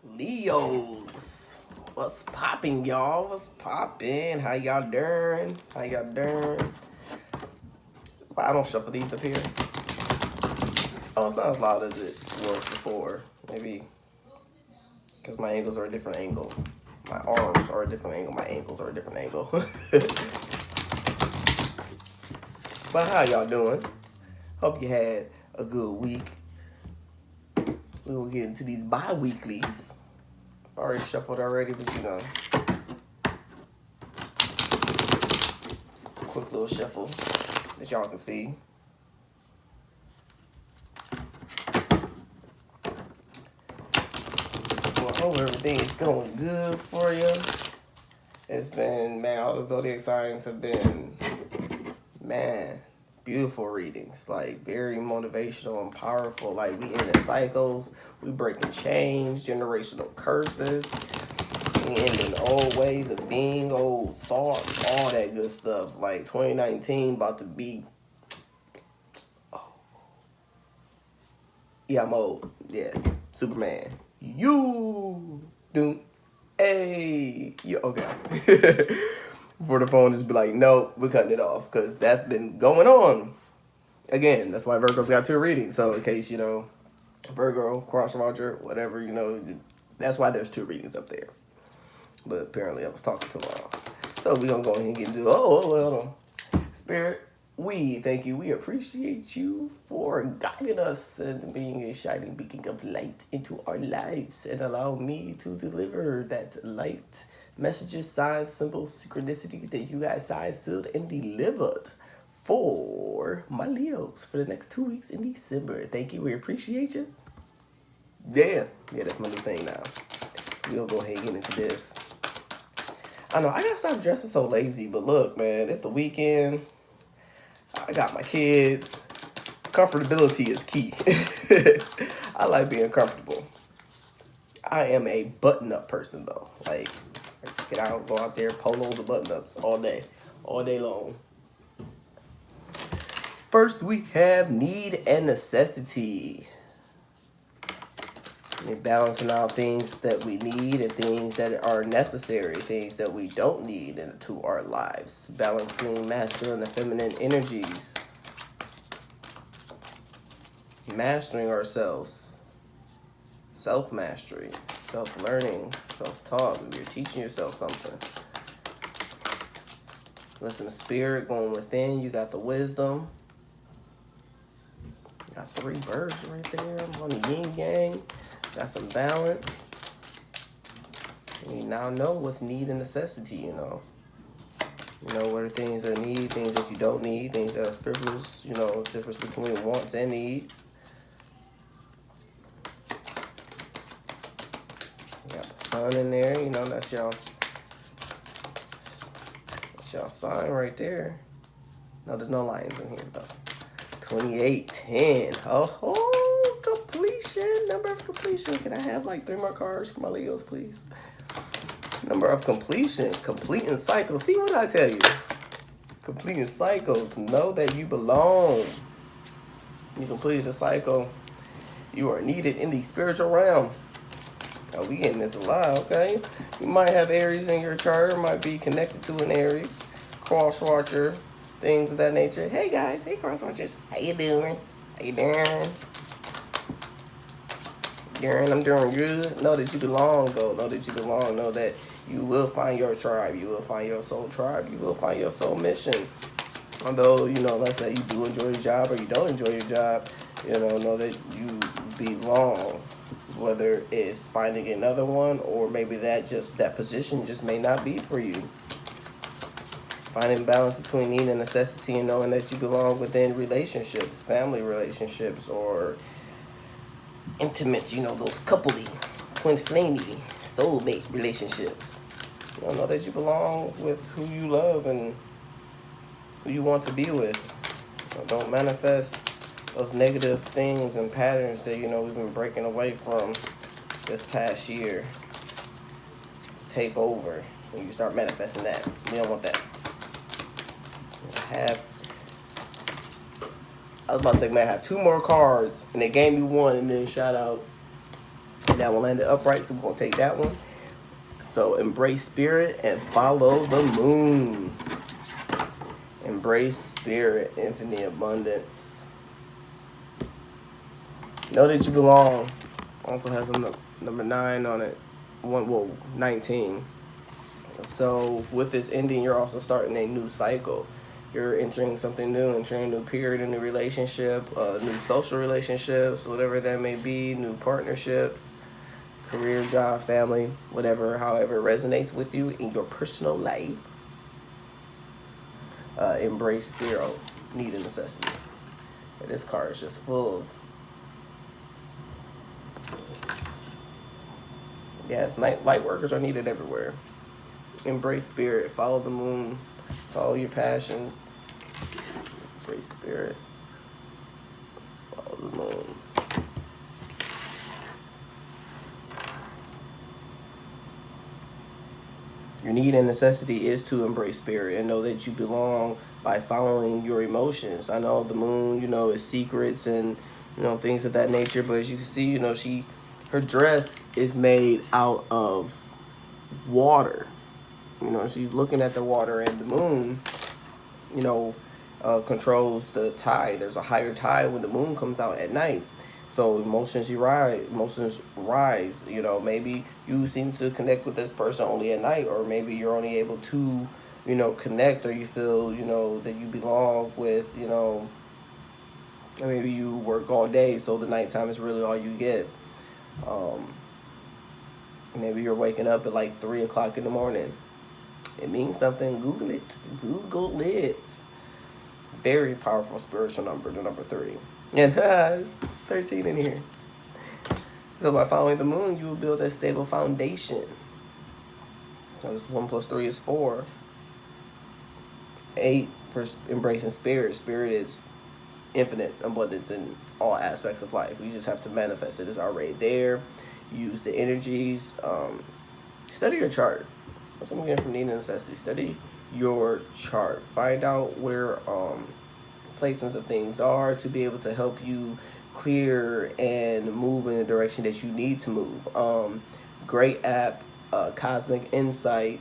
Leos. What's popping, y'all? What's popping? How y'all doing? How y'all doing? Why I don't shuffle these up here? Oh, it's not as loud as it was before. Maybe because my angles are a different angle. My arms are a different angle. My ankles are a different angle. But how y'all doing? Hope you had a good week. We will get into these bi-weeklies. Already shuffled already, but you know. Quick little shuffle that y'all can see. Well, I hope everything is going good for you. It's been, man, all the zodiac signs have been, man, beautiful readings. Like, very motivational and powerful. Like, we ending cycles. We breaking chains, generational curses. We ending old ways of being, old thoughts, all that good stuff. Like, 2019 about to be, yeah, I'm old. Yeah, Superman. You do, hey, you okay? Before the phone just be like, no, we're cutting it off because that's been going on. Again, that's why Virgo's got two readings. So in case you know, Virgo, cross watcher, whatever you know, that's why there's two readings up there. But apparently I was talking too long. So we're gonna go ahead and get into hold on. Spirit. We thank you. We appreciate you for guiding us and being a shining beacon of light into our lives and allow me to deliver that light messages, signs, symbols, synchronicities that you guys signed, sealed, and delivered for my Leos for the next 2 weeks in December. Thank you. We appreciate you. Yeah, that's my new thing now. We'll go ahead and get into this. I know I gotta stop dressing so lazy, but look, man, it's the weekend. I got my kids. Comfortability is key. I like being comfortable. I am a button-up person, though. Like, get out, go out there, polos or button-ups all day long. First, we have need and necessity. We're balancing out things that we need and things that are necessary, things that we don't need into our lives. Balancing masculine and feminine energies. Mastering ourselves. Self-mastery. Self-learning. Self-taught. You're teaching yourself something. Listen to spirit going within. You got the wisdom. You got 3 birds right there. I'm on the yin yang. Got some balance. And you now know what's need and necessity, you know. You know what are things that are need, things that you don't need, things that are frivolous, you know, difference between wants and needs. You got the sun in there, you know, that's y'all sign right there. No, there's no lions in here though. 2810. Oh, completion. Number of completion. Can I have like 3 more cards for my Leos, please? Number of completion. Completing cycles. See what I tell you? Completing cycles. Know that you belong. You complete the cycle. You are needed in the spiritual realm. Oh, we getting this a lot, okay? You might have Aries in your chart. Might be connected to an Aries. Cross watcher. Things of that nature. Hey guys, hey cross watchers. How you doing? How you doing? I'm doing good. Know that you belong, though. Know that you belong. Know that you will find your tribe. You will find your soul tribe. You will find your soul mission. Although, you know, let's say you do enjoy your job or you don't enjoy your job, you know that you belong. Whether it's finding another one or maybe that position just may not be for you. Finding balance between need and necessity and knowing that you belong within relationships, family relationships, or intimate, you know, those coupley, twin flamey, soulmate relationships. You know that you belong with who you love and who you want to be with. Don't manifest those negative things and patterns that, you know, we've been breaking away from this past year to take over. When you start manifesting that, we don't want that. I was about to say, man, I have 2 more cards, and they gave me one, and then shout out. And That one landed upright, so we're going to take that one. So embrace spirit and follow the moon. Embrace spirit, infinite abundance. Know that you belong. Also has a number 9 on it. 19. So with this ending, you're also starting a new cycle. You're entering something new, entering a new period, a new relationship, new social relationships, whatever that may be, new partnerships, career, job, family, whatever, however it resonates with you in your personal life. Embrace spirit, need and necessity. And this card is just full of, yes, light workers are needed everywhere. Embrace spirit, follow the moon, follow your passions. Embrace spirit, follow the moon. Your need and necessity is to embrace spirit and know that you belong by following your emotions. I know the moon, is secrets and, things of that nature. But as you can see, her dress is made out of water. She's looking at the water, and the moon, controls the tide. There's a higher tide when the moon comes out at night. So emotions rise. Maybe you seem to connect with this person only at night, or maybe you're only able to, connect, or you feel, that you belong with, maybe you work all day, so the nighttime is really all you get. Maybe you're waking up at like 3 o'clock in the morning. It means something. Google it. Google it. Very powerful spiritual number, the number 3. And there's 13 in here. So by following the moon, you will build a stable foundation. Because 1 plus 3 is 4. 8 for embracing spirit. Spirit is infinite abundance in all aspects of life. We just have to manifest it. It's already there. Use the energies. Study your chart. That's what I'm getting from need and necessity. Study your chart. Find out where placements of things are to be able to help you clear and move in the direction that you need to move. Great app, Cosmic Insight.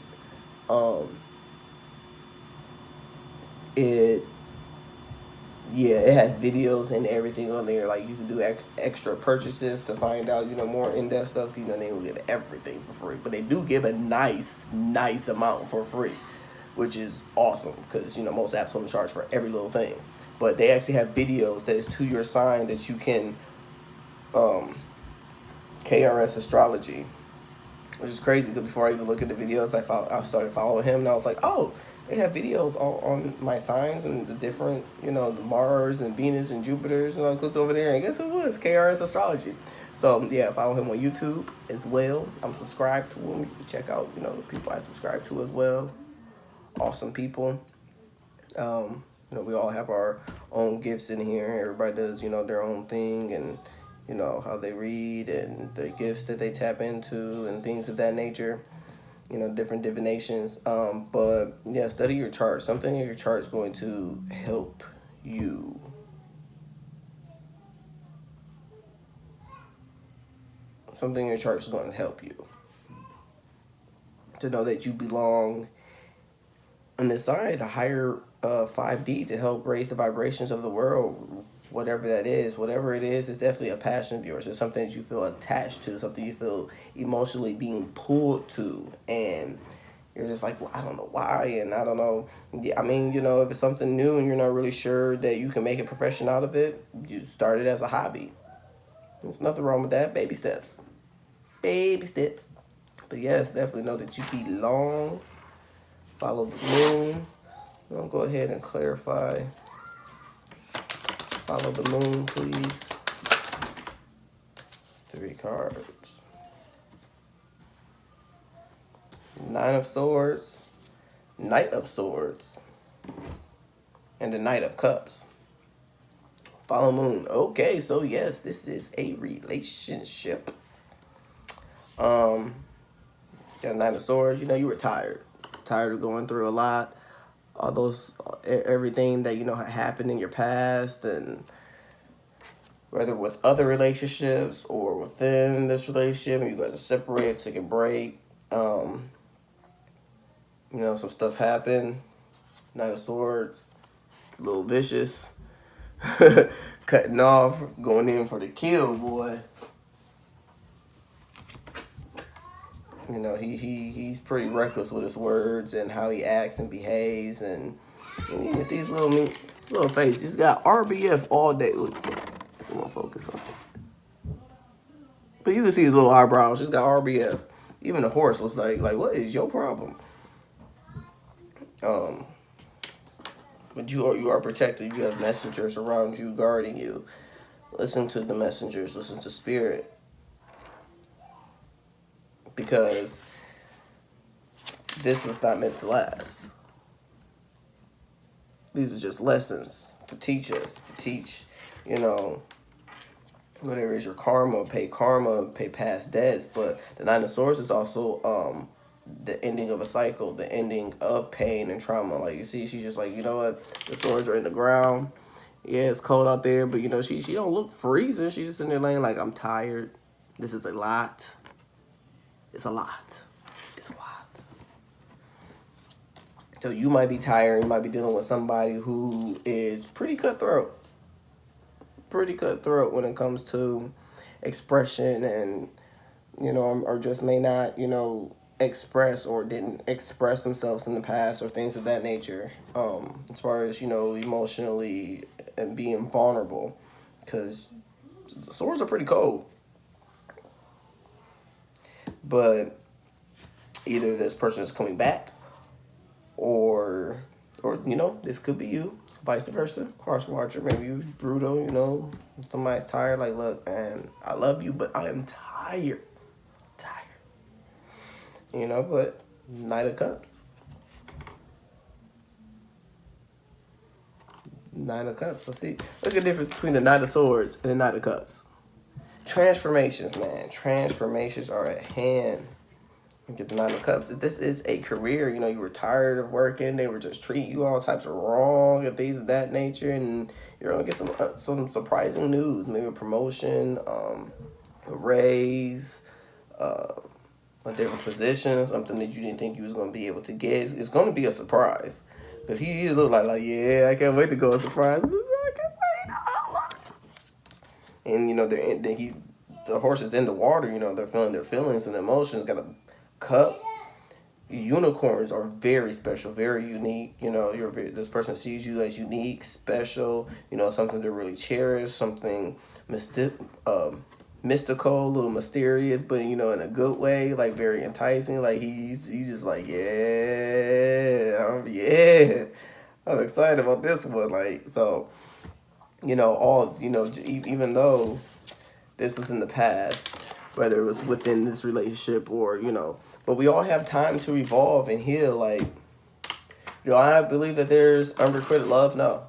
It has videos and everything on there. Like, you can do extra purchases to find out, more in-depth stuff. They will get everything for free, but they do give a nice amount for free, which is awesome, because most apps won't charge for every little thing. But they actually have videos that is to your sign that you can KRS astrology, which is crazy, because before I even look at the videos, I started following him, and I was like, oh, they have videos on my signs and the different, the Mars and Venus and Jupiters, and I clicked over there, and guess who it was? KRS astrology. So yeah, follow him on YouTube as well. I'm subscribed to him. You can check out, the people I subscribe to as well. Awesome people. We all have our own gifts in here. Everybody does, their own thing, and, how they read and the gifts that they tap into and things of that nature, different divinations. But yeah, study your chart. Something in your chart is going to help you. Something in your chart is going to help you to know that you belong on the side, a higher 5D, to help raise the vibrations of the world. Whatever that is, whatever it is definitely a passion of yours. It's something that you feel attached to, something you feel emotionally being pulled to, and you're just like, well, I don't know why, and I don't know. I mean, if it's something new and you're not really sure that you can make a profession out of it, you start it as a hobby. There's nothing wrong with that. Baby steps. Baby steps. But yes, definitely know that you belong. Follow the moon. I'm going to go ahead and clarify. Follow the moon, please. 3 cards. 9 of Swords. Knight of Swords. And the Knight of Cups. Follow moon. Okay, so yes, this is a relationship. Got a Knight of Swords. You were tired. Tired of going through a lot. All those, everything that, had happened in your past, and whether with other relationships or within this relationship, you got to separate, take a break. Some stuff happened. Knight of Swords, a little vicious, cutting off, going in for the kill, boy. He's pretty reckless with his words and how he acts and behaves, and you can see his little face. He's got RBF all day. Look, I'm gonna focus on it. But you can see his little eyebrows. He's got RBF. Even the horse looks like what is your problem? But you are protected. You have messengers around you guarding you. Listen to the messengers. Listen to spirit. Because this was not meant to last. These are just lessons to teach us, whatever is your karma, pay past debts. But the Nine of Swords is also the ending of a cycle, the ending of pain and trauma. Like you see, she's just like, you know what, the swords are in the ground. Yeah, it's cold out there, but she don't look freezing. She's just in there laying like, I'm tired. This is a lot. It's a lot. It's a lot. So you might be tired. You might be dealing with somebody who is pretty cutthroat. Pretty cutthroat when it comes to expression and, or just may not, express or didn't express themselves in the past or things of that nature. As far as, emotionally and being vulnerable. Because swords are pretty cold. But either this person is coming back or this could be you, vice versa. Cross watcher, maybe you brutal, somebody's tired, like, look, and I love you, but I am tired. But Knight of Cups. Nine of Cups. Let's see. Look at the difference between the Knight of Swords and the Knight of Cups. Transformations, man. Transformations are at hand. Get the Nine of Cups. If this is a career, you were tired of working, they were just treating you all types of wrong and things of that nature, and you're gonna get some surprising news, maybe a promotion, a raise, a different position, something that you didn't think you was gonna be able to get. It's gonna be a surprise, because he look like yeah, I can't wait to go a surprise. I can't wait. Oh, and the horse is in the water. They're feeling their feelings and emotions. Got a cup. Unicorns are very special, very unique. This person sees you as unique, special. Something to really cherish, something mystical, a little mysterious, but in a good way, like very enticing. Like he's just like yeah, I'm excited about this one. Like so, even though this was in the past, whether it was within this relationship or but we all have time to evolve and heal. Like, I believe that there's unrequited love. No.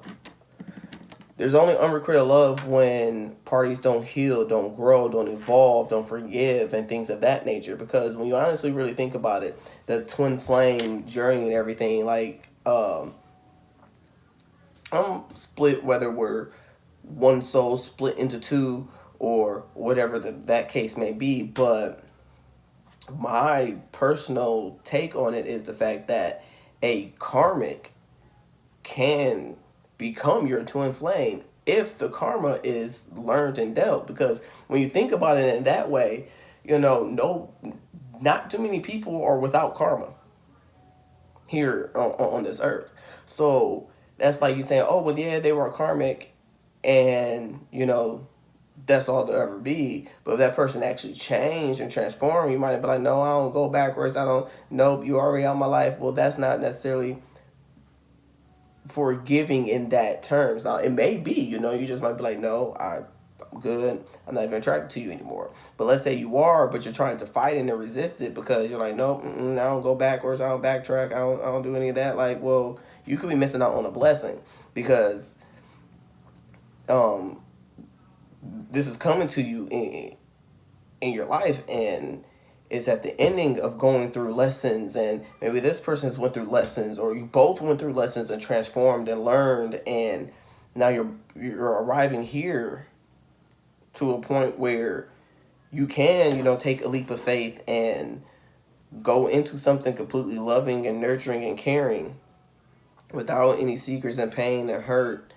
There's only unrequited love when parties don't heal, don't grow, don't evolve, don't forgive, and things of that nature. Because when you honestly really think about it, the twin flame journey and everything, like, I'm split whether we're one soul split into two or whatever that case may be, but my personal take on it is the fact that a karmic can become your twin flame if the karma is learned and dealt. Because when you think about it in that way, not too many people are without karma here on this earth. So that's like you saying, oh, well, yeah, they were karmic and, that's all there'll ever be. But if that person actually changed and transformed, you might be like, no, I don't go backwards. Nope, you already out of my life. Well, that's not necessarily forgiving in that terms. Now, it may be, you just might be like, no, I'm good. I'm not even attracted to you anymore. But let's say you are, but you're trying to fight it and resist it because you're like, nope, I don't go backwards. I don't backtrack. I don't do any of that. Like, well, you could be missing out on a blessing because, this is coming to you in your life, and it's at the ending of going through lessons, and maybe this person's went through lessons, or you both went through lessons and transformed and learned, and now you're arriving here to a point where you can, take a leap of faith and go into something completely loving and nurturing and caring without any secrets and pain and hurt.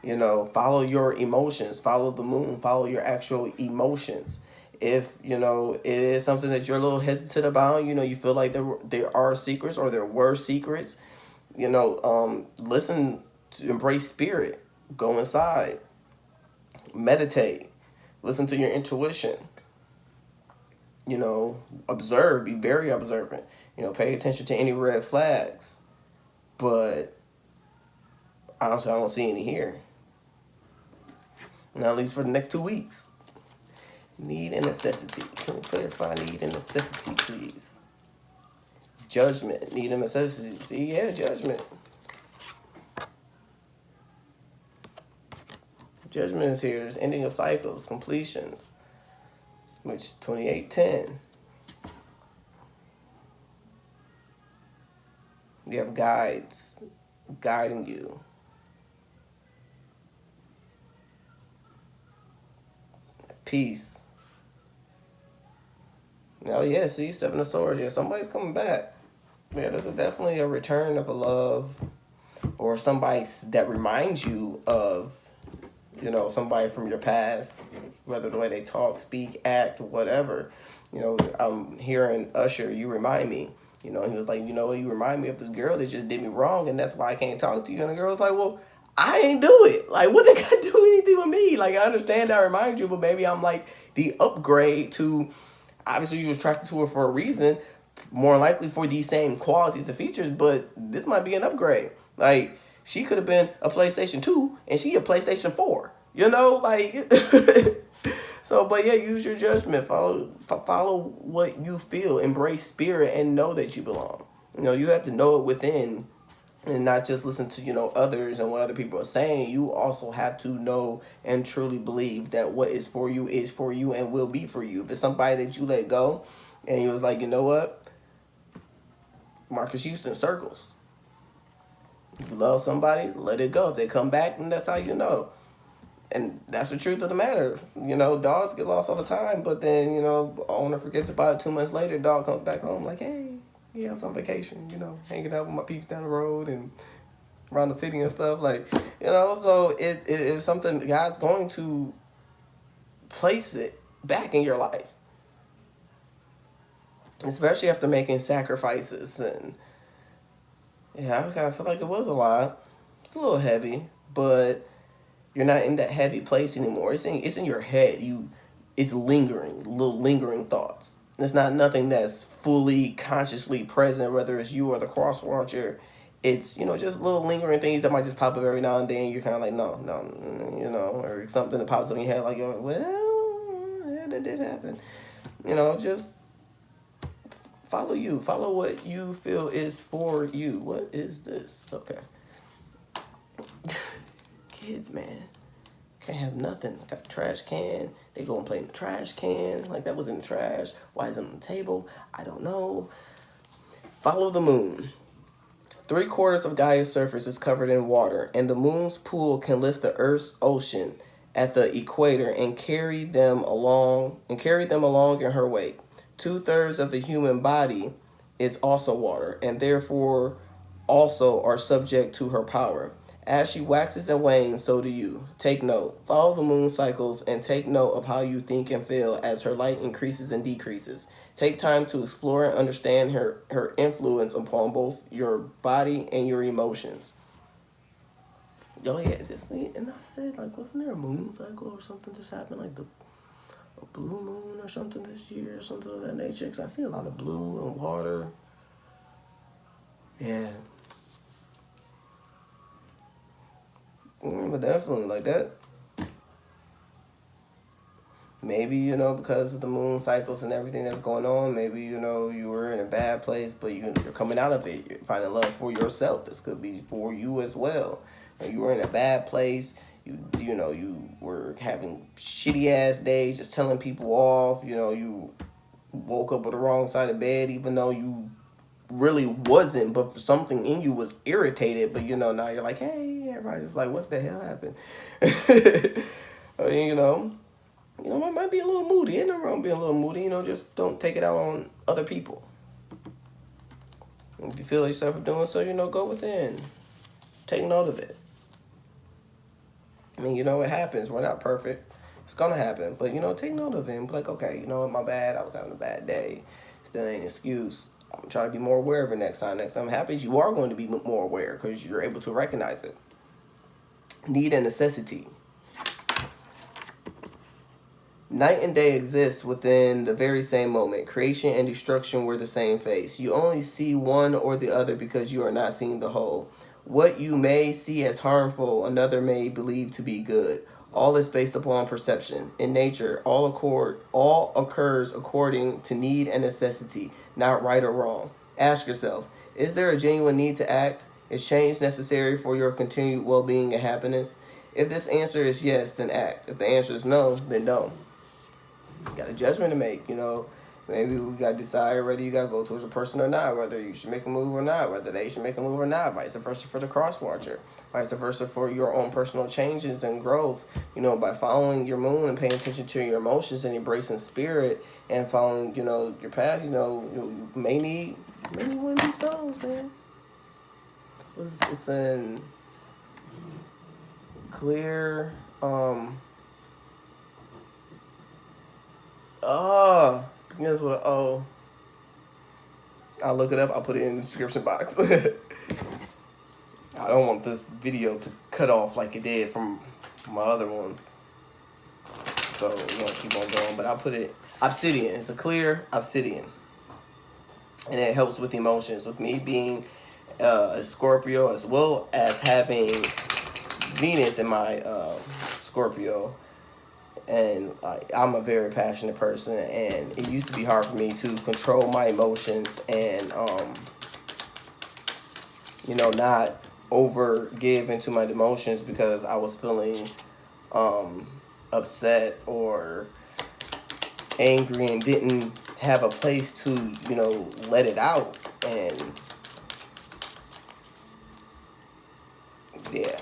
Follow your emotions, follow the moon, follow your actual emotions. If, it is something that you're a little hesitant about, you feel like there are secrets or there were secrets, listen to embrace spirit, go inside, meditate, listen to your intuition, observe, be very observant, pay attention to any red flags. But honestly, I don't see any here. Not at least for the next 2 weeks. Need and necessity. Can we clarify need and necessity, please? Judgment, need and necessity. See, yeah, judgment. Judgment is here. There's ending of cycles, completions. Which 28:10. You have guides guiding you. Peace. Oh yeah, see, Seven of Swords. Yeah, somebody's coming back. Yeah, this is definitely a return of a love, or somebody that reminds you of, somebody from your past, whether the way they talk, speak, act, whatever. I'm hearing Usher, you remind me. He was like, you remind me of this girl that just did me wrong, and that's why I can't talk to you. And the girl's like, well, I ain't do it. Like, what they got to do anything with me? Like, I understand I remind you, but maybe I'm like the upgrade to, obviously you was attracted to her for a reason, more likely for these same qualities and features, but this might be an upgrade. Like, she could have been a PlayStation 2 and she a PlayStation 4. So, but yeah, use your judgment. Follow what you feel. Embrace spirit and know that you belong. You have to know it within and not just listen to, others and what other people are saying. You also have to know and truly believe that what is for you and will be for you. If it's somebody that you let go and you was like, you know what? Marcus Houston, circles. If you love somebody, let it go. If they come back, then that's how you know. And that's the truth of the matter. Dogs get lost all the time, but then, owner forgets about it 2 months later, dog comes back home like, hey, yeah, I was on vacation, hanging out with my peeps down the road and around the city and stuff. Like, so it is something God's going to place it back in your life. Especially after making sacrifices. And yeah, I kind of feel like it was a lot. It's a little heavy, but you're not in that heavy place anymore. It's in your head. It's lingering, little lingering thoughts. It's not nothing that's fully consciously present, whether it's you or the cross watcher. It's, just little lingering things that might just pop up every now and then. You're kind of like, no, or something that pops up in your head like, well, yeah, that did happen. Just follow you. Follow what you feel is for you. What is this? Okay. Kids, man, can't have nothing. Got the trash can. They go and play in the trash can. Like, that was in the trash. Why is it on the table? I don't know. Follow the moon. 3/4 of Gaia's surface is covered in water, and the moon's pull can lift the Earth's ocean at the equator and carry them along in her wake. 2/3 of the human body is also water, and therefore also are subject to her power. As she waxes and wanes, so do you. Take note. Follow the moon cycles and take note of how you think and feel as her light increases and decreases. Take time to explore and understand her influence upon both your body and your emotions. Oh yeah, and I said, like, wasn't there a moon cycle or something just happened, like a blue moon or something this year or something of that nature? Because I see a lot of blue and water. Yeah. But definitely, like that. Maybe, because of the moon cycles and everything that's going on, maybe, you were in a bad place, but you're coming out of it. You're finding love for yourself. This could be for you as well. You were in a bad place. You were having shitty ass days, just telling people off. You woke up with the wrong side of bed, even though you really wasn't, but something in you was irritated. But now you're like, hey, everybody's just like, what the hell happened? You know, I might be a little moody. Ain't nothing wrong being a little moody. You know, just don't take it out on other people. If you feel yourself doing so, you know, go within. Take note of it. I mean, you know, it happens. We're not perfect. It's gonna happen. But, you know, take note of it and be like, okay, you know what, my bad. I was having a bad day. Still ain't an excuse. I'm trying to be more aware of it next time. Next time it happens, you are going to be more aware because you're able to recognize it. Need and necessity. Night and day exist within the very same moment. Creation and destruction were the same face. You only see one or the other because you are not seeing the whole. What you may see as harmful, another may believe to be good. All is based upon perception. In nature, all occurs according to need and necessity, not right or wrong. Ask yourself, is there a genuine need to act? Is change necessary for your continued well-being and happiness? If this answer is yes, then act. If the answer is no, then don't. You got a judgment to make, you know. Maybe we got to decide whether you got to go towards a person or not, whether you should make a move or not, whether they should make a move or not, vice versa for the cross watcher, vice versa for your own personal changes and growth, you know, by following your moon and paying attention to your emotions and embracing spirit and following, you know, your path, you may need one of these stones, man. It's in clear, begins with an O. I'll look it up. I'll put it in the description box. I don't want this video to cut off like it did from my other ones. So we're going to keep on going. But I'll put it obsidian. It's a clear obsidian. And it helps with emotions. With me being a Scorpio as well as having Venus in my Scorpio. And I'm a very passionate person, and it used to be hard for me to control my emotions and, you know, not over give into my emotions because I was feeling upset or angry and didn't have a place to, you know, let it out. And yeah,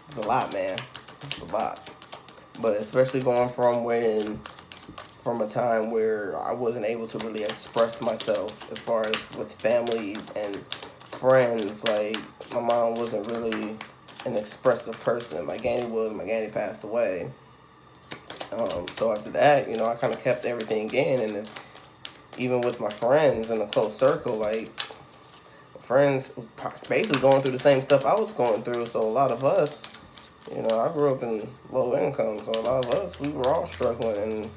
it's a lot, man. It's a lot. But especially going from a time where I wasn't able to really express myself as far as with family and friends. Like, my mom wasn't really an expressive person. My granny was. My granny passed away. So after that, you know, I kind of kept everything in. And even with my friends in a close circle, like, friends basically going through the same stuff I was going through. So a lot of us, you know, I grew up in low income, so a lot of us, we were all struggling, and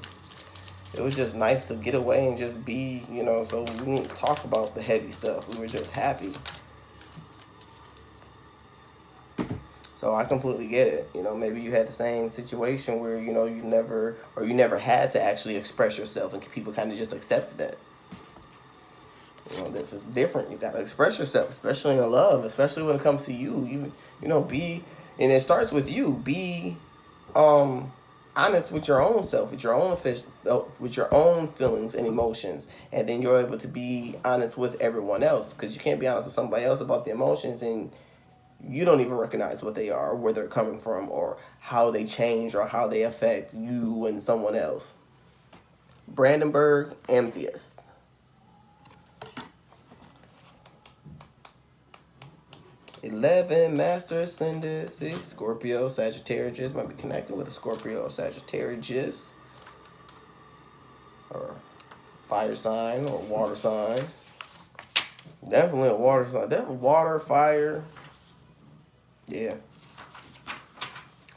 it was just nice to get away and just be, you know, so we didn't talk about the heavy stuff. We were just happy. So I completely get it. You know, maybe you had the same situation where, you know, you never had to actually express yourself, and people kind of just accepted that. You know, this is different. You got to express yourself, especially in love, especially when it comes to you. You know, and it starts with you. Be honest with your own self, with your own feelings and emotions, and then you're able to be honest with everyone else. Because you can't be honest with somebody else about the emotions, and you don't even recognize what they are, or where they're coming from, or how they change, or how they affect you and someone else. Brandenburg Amethyst. (11) Master Ascendant, 6 Scorpio, Sagittarius. Might be connected with a Scorpio or Sagittarius. Or fire sign or water sign. Definitely a water sign. Definitely water, fire. Yeah.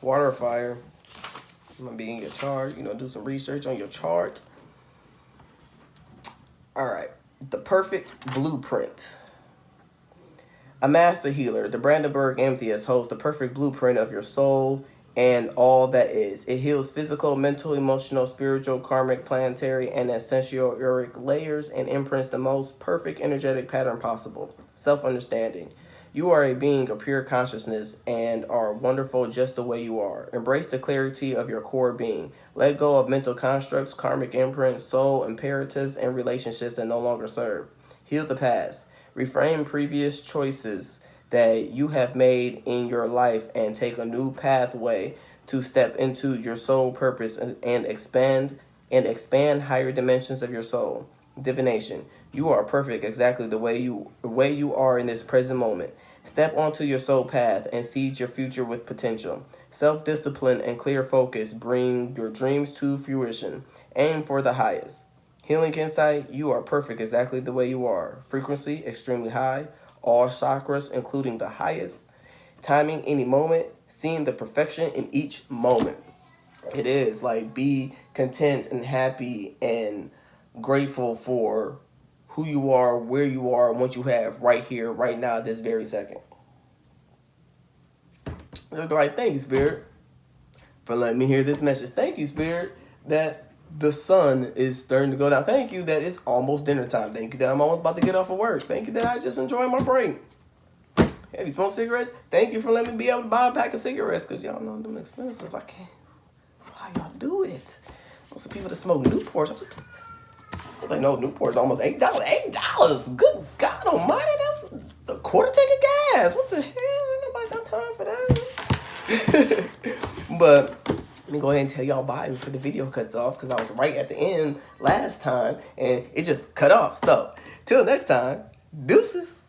Water, fire. I'm going to be in your chart. You know, do some research on your chart. All right. The perfect blueprint. A master healer, the Brandenburg Amethyst holds the perfect blueprint of your soul and all that is. It heals physical, mental, emotional, spiritual, karmic, planetary, and ascensioric layers and imprints the most perfect energetic pattern possible. Self-understanding. You are a being of pure consciousness and are wonderful just the way you are. Embrace the clarity of your core being. Let go of mental constructs, karmic imprints, soul imperatives, and relationships that no longer serve. Heal the past. Reframe previous choices that you have made in your life and take a new pathway to step into your soul purpose and expand higher dimensions of your soul. Divination. You are perfect exactly the way you are in this present moment. Step onto your soul path and seize your future with potential. Self-discipline and clear focus bring your dreams to fruition. Aim for the highest. Healing insight, you are perfect exactly the way you are. Frequency extremely high. All chakras, including the highest. Timing any moment. Seeing the perfection in each moment. It is like be content and happy and grateful for who you are, where you are, and what you have right here, right now, this very second. Look like, thank you, Spirit, for letting me hear this message. Thank you, Spirit, that the sun is starting to go down. Thank you that it's almost dinner time. Thank you that I'm almost about to get off of work. Thank you that I just enjoy my break. Have you smoked cigarettes? Thank you for letting me be able to buy a pack of cigarettes, because y'all know them expensive. I can't. How y'all do it? Most of the people that smoke Newports. I was like, no, Newport's almost $8. $8. Good God Almighty, that's a quarter tank of gas. What the hell? Ain't nobody got time for that. But let me go ahead and tell y'all bye before the video cuts off, because I was right at the end last time and it just cut off. So till next time, deuces.